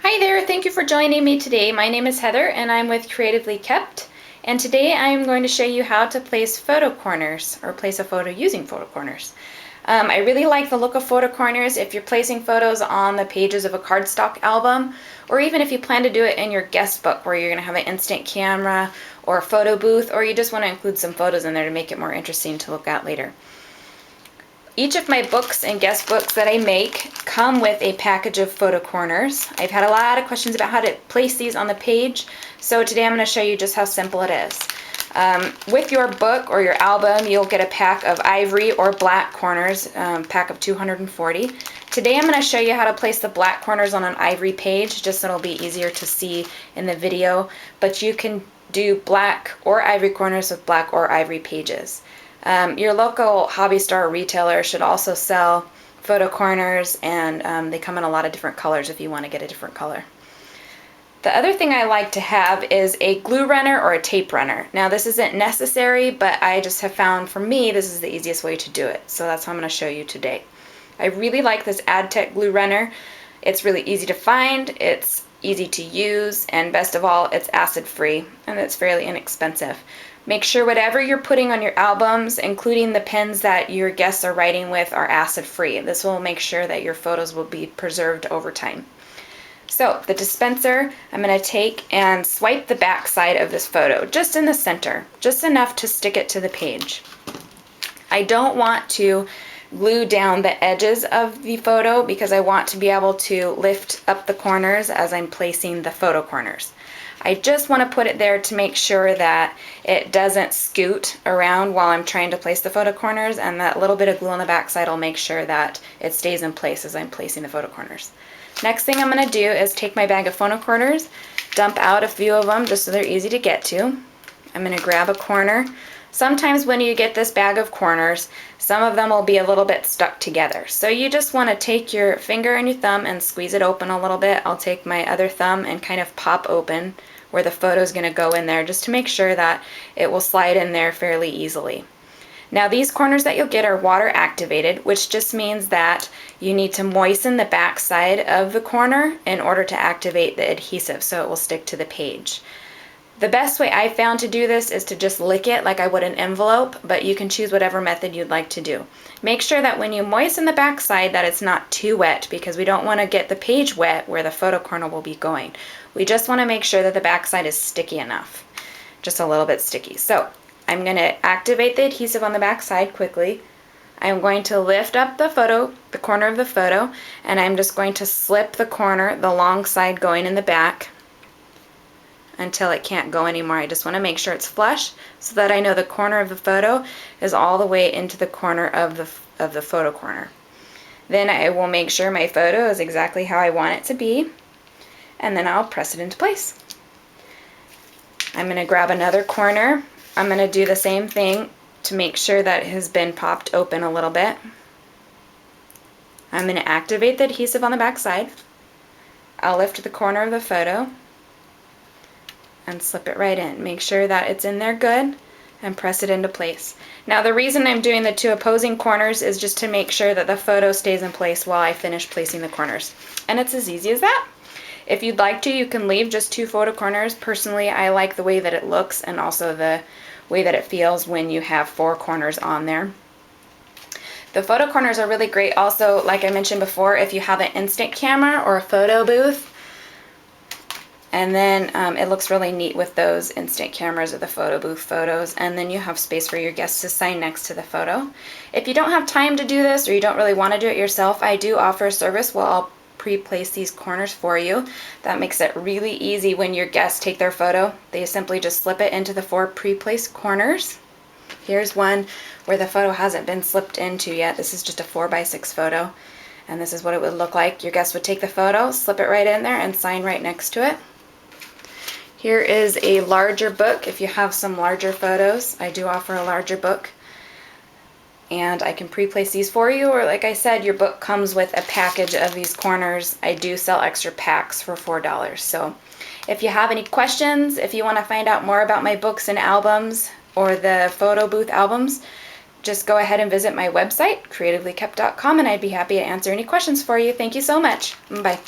Hi there, thank you for joining me today. My name is Heather and I'm with Creatively Kept, and today I am going to show you how to place photo corners or place a photo using photo corners. I really like the look of photo corners if you're placing photos on the pages of a cardstock album, or even if you plan to do it in your guest book where you're going to have an instant camera or a photo booth, or you just want to include some photos in there to make it more interesting to look at later. Each of my books and guest books that I make come with a package of photo corners. I've had a lot of questions about how to place these on the page, so today I'm going to show you just how simple it is. With your book or your album, you'll get a pack of ivory or black corners, pack of 240. Today I'm going to show you how to place the black corners on an ivory page, just so it'll be easier to see in the video, but you can do black or ivory corners with black or ivory pages. Your local hobby store or retailer should also sell photo corners, and they come in a lot of different colors if you want to get a different color. The other thing I like to have is a glue runner or a tape runner. Now this isn't necessary, but I just have found for me this is the easiest way to do it, so that's how I'm going to show you today. I really like this AdTech glue runner. It's really easy to find, it's easy to use, and best of all, it's acid free and it's fairly inexpensive. Make sure whatever you're putting on your albums, including the pens that your guests are writing with, are acid free. This will make sure that your photos will be preserved over time. So the dispenser, I'm going to take and swipe the back side of this photo, just in the center, just enough to stick it to the page. I don't want to glue down the edges of the photo because I want to be able to lift up the corners as I'm placing the photo corners. I just want to put it there to make sure that it doesn't scoot around while I'm trying to place the photo corners, and that little bit of glue on the back side will make sure that it stays in place as I'm placing the photo corners. Next thing I'm going to do is take my bag of photo corners, dump out a few of them just so they're easy to get to. I'm going to grab a corner. Sometimes when you get this bag of corners, some of them will be a little bit stuck together. So you just want to take your finger and your thumb and squeeze it open a little bit. I'll take my other thumb and kind of pop open where the photo is going to go in there, just to make sure that it will slide in there fairly easily. Now these corners that you'll get are water activated, which just means that you need to moisten the back side of the corner in order to activate the adhesive so it will stick to the page. The best way I found to do this is to just lick it like I would an envelope, but you can choose whatever method you'd like to do. Make sure that when you moisten the back side that it's not too wet, because we don't want to get the page wet where the photo corner will be going. We just want to make sure that the back side is sticky enough, just a little bit sticky. So I'm going to activate the adhesive on the back side quickly. I'm going to lift up the corner of the photo, and I'm just going to slip the corner, the long side going in the back, until it can't go anymore. I just want to make sure it's flush so that I know the corner of the photo is all the way into the corner of the photo corner. Then I will make sure my photo is exactly how I want it to be, and then I'll press it into place. I'm going to grab another corner. I'm going to do the same thing to make sure that it has been popped open a little bit. I'm going to activate the adhesive on the back side. I'll lift the corner of the photo and slip it right in. Make sure that it's in there good and press it into place. Now the reason I'm doing the two opposing corners is just to make sure that the photo stays in place while I finish placing the corners. And it's as easy as that. If you'd like to, you can leave just two photo corners. Personally, I like the way that it looks and also the way that it feels when you have four corners on there. The photo corners are really great also, like I mentioned before, if you have an instant camera or a photo booth. And then it looks really neat with those instant cameras or the photo booth photos, and then you have space for your guests to sign next to the photo. If you don't have time to do this or you don't really want to do it yourself, I do offer a service where I'll pre-place these corners for you. That makes it really easy when your guests take their photo. They simply just slip it into the four pre-placed corners. Here's one where the photo hasn't been slipped into yet. This is just a 4x6 photo, and this is what it would look like. Your guest would take the photo, slip it right in there, and sign right next to it. Here is a larger book. If you have some larger photos, I do offer a larger book. And I can pre-place these for you, or like I said, your book comes with a package of these corners. I do sell extra packs for $4. So if you have any questions, if you want to find out more about my books and albums or the photo booth albums, just go ahead and visit my website, creativelykept.com, and I'd be happy to answer any questions for you. Thank you so much. Bye.